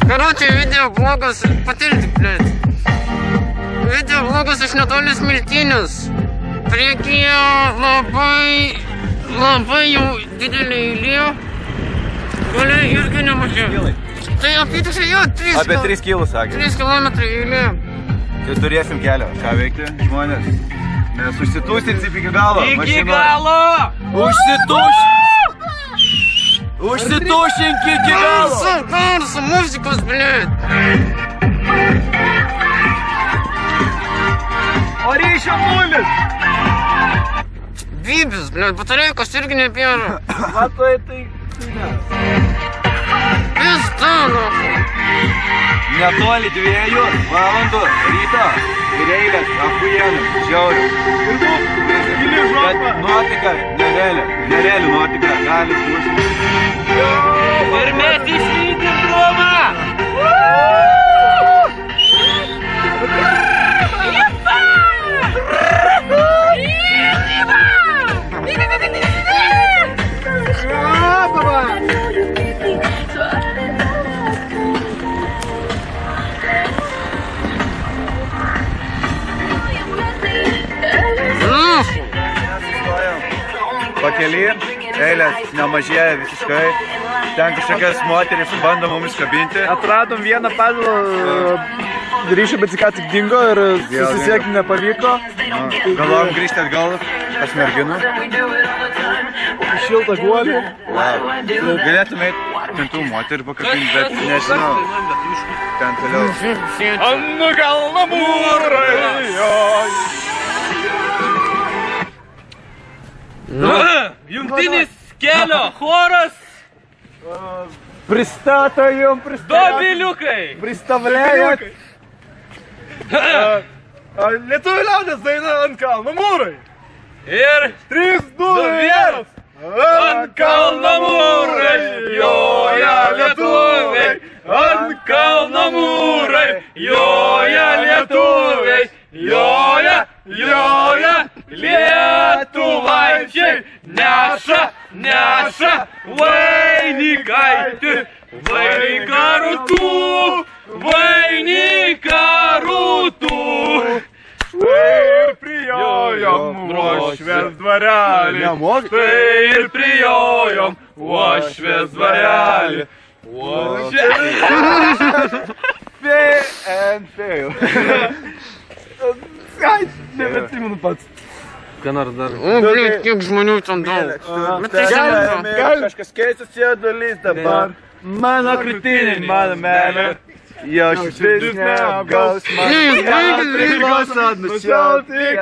Короче, видеоблогас, patirti, блядь. Videoblogas iš netoli Smiltynės. Priekyje labai jau didelė eilė. Gale irgi nemažai. Tai apytiksliai jau 3 Apie 3 kilus, sakė. 3 kilometrai eilė. Tai turėsim kelią. Ką veikti, žmonės? Mes užsitūstinsim iki galo. Iki galo! Užsitūšink iki galo! Klausom muzikos, blėt! O ryšio nulis! Bybis, blėt, batareikos irgi nebėra. Matoj, tai... Pista, nu. Netoli 2 valandų ryto ir eilės achujienų, žiaurių. Ir tu, gili žopą! Bet nuotika, nereali nuotika, gali būti. Ir mes išlydim Romą! Pakely, eilės nemažėja visiškai. Ten kažkokias moteris bando mumis kabinti. Atradom vieną padalą, ryšio, bet ką tik dingo ir susisiekti nepavyko. Galvom grįžti atgal pas merginų. Šiltą guolį. Galėtume eiti tų moterį pakabinti, bet nežinau. Ten toliau. Ant kalno mūrai. Jungtinis kelio choras. Pristato jum, Dobiliukai. pristavlėjat. Lietuvių liaudės daina ant kalno mūrai. Ir 3, 2, 1. Ant kalno mūrai joja lietuviai. Ant kalno mūrai joja lietuviai. Joja lietuvaičiai. Neša vainiką rūtų. Ir prijojom uošvės dvarelį. Ir prijojom uošvės dvarelį. Nebeatsimenu pats. O, blėt, kiek žmonių ten daug. Bet tai žinau. Kažkas keistas čia dalys dabar. Mano krūtinė, mano meilė. Jo širdis neapgaus Priklauso nusiauti.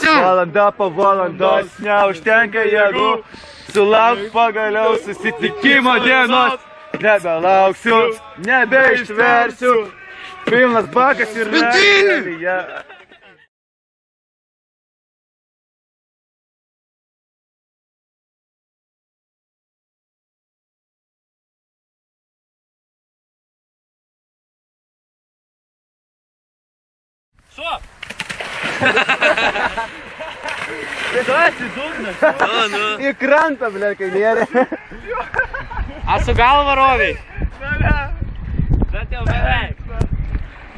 Valanda po valandos neužtenka jėgų. Sulauks pagaliau susitikimo dienos. Nebelauksiu, nebeištversiu. Pilnas bakas ir kelyje. Šuo! Į krantą, ble, kai nėra. A su galva roviai? Bet jau beveik.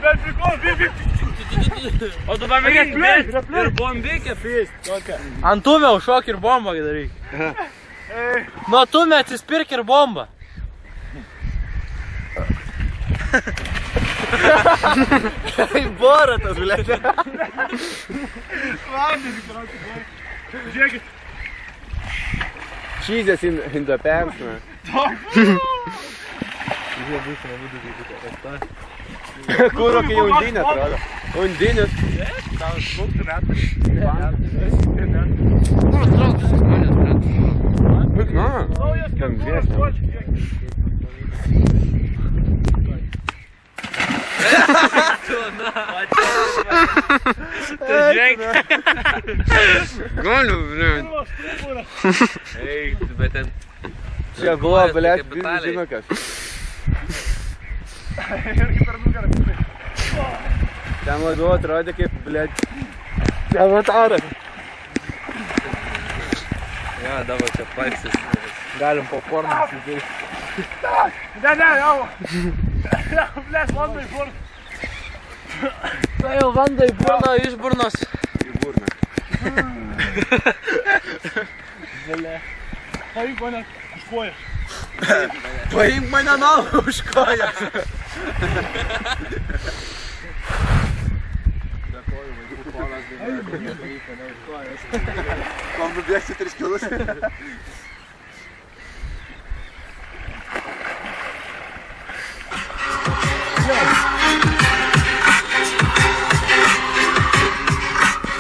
Bet prikol, bėk. O tu pamėgėk plėk ir bombikė pėst. Ant tumio šok ir bombą daryk. Nuo tumio atsispirk ir bombą. Boratas, ble. Žiūrėkit. Cheeses in the pants, man. Kūro, kai undinė atrodo. Undinės. Tau smuktų metų. Kam viesnė. Žiūrėk. Galiu, blėt. Eik, bet ten... Čia buvo, ble, žino kas. Ten labiau atrodė kaip, ble, avataras. Ja, dabar čia paiksis. Galim po formą sudaryti. Ne, jau. Blėt, vanda į burną. Tai jau vanda į burną, iš burnos. Į burną. Žalė. Paimk mane už koją. Paimk mane naują už koją. Kol nubėgsi 3 kilus.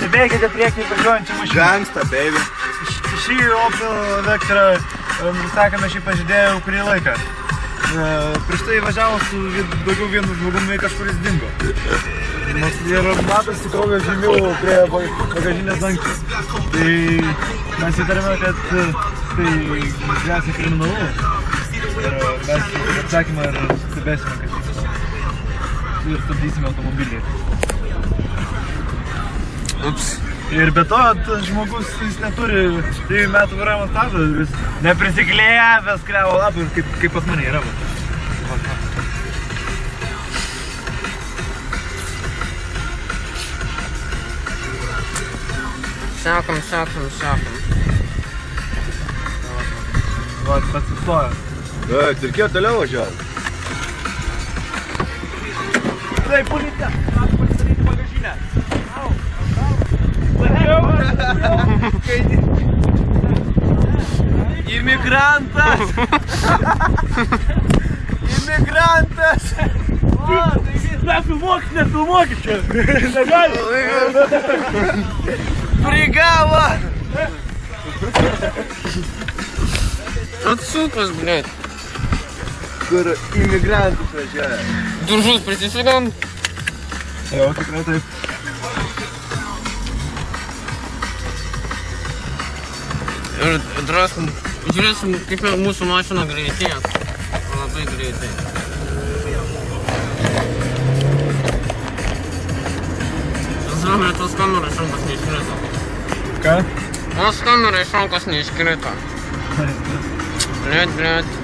Stebėkite priekį važiuojančią mašiną. Gangsta, baby. Šį Opel Vectra, sakome, šį pažydėjau kurį laiką. Prieš tai važiavo su daugiau vienu žmogumi, kažkuris dingo. Ir matosi kraujo žymių prie bagažinės dangčio. Tai mes įtarėme, kad tai grėsia kriminalu. Ir mes atsakymą ir stebėsime, kad ir stabdysime automobilį. Ups. Ir be to, tas žmogus, jis neturi 3 metų vairavimo stažo, jis neprisiklijavęs klevo lapų, kaip pas mane yra. Sekam. Va, pasistojo. Reikėjo toliau važiuoti. Tai, policija, prašau pasidaryti bagažinę. Imigrantas! Imigrantas! Nefilmuokit čia! Negali! Prigavo! Atsukas, blėt. Kur imigrantus važiuoja. Duržus prisisegam. Jo, tikrai taip. Ir draskom, žiūrėsim, kaip mūsų mašina greitėja. Labai greitai. Žinoma, tos kamerą iš rankos neiškrito. Ką? Tos kamerą iš rankos neiškrito. Blėt.